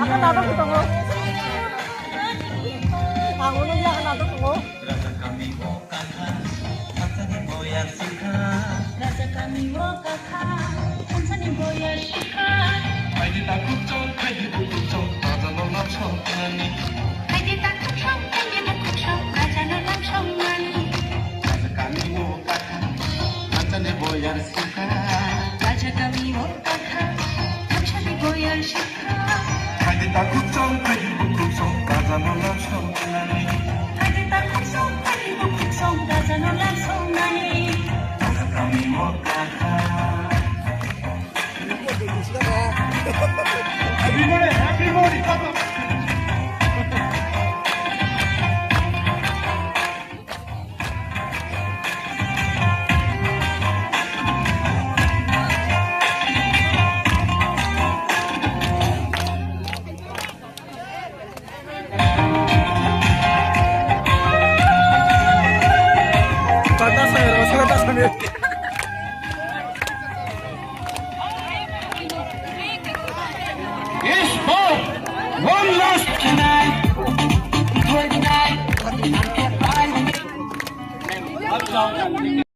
Akan nato kita mo. Ang unang niya akan nato ko. Rasa kami mo kakak, Hansani boyar sikha. Rasa kami wo kakha, Hansani boyar sikha. Haydi takut chol, haydi bukut chol, Rajano nam shoknani. Haydi takut chol, haydi bukut chol, Rajano nam shoknani. Rasa kami mo kakak, Hansani boyar sikha. Raja kami wo kakha, Hansani boyar sikha. Haydi takut chol, haydi bukut chol, Rajano nam shoknani. Haydi takut chol, haydi bukut chol, Rajano nam shoknani. Rasa kami mo kakak. Everybody, come on. Yes, Bob! One last tonight! 29!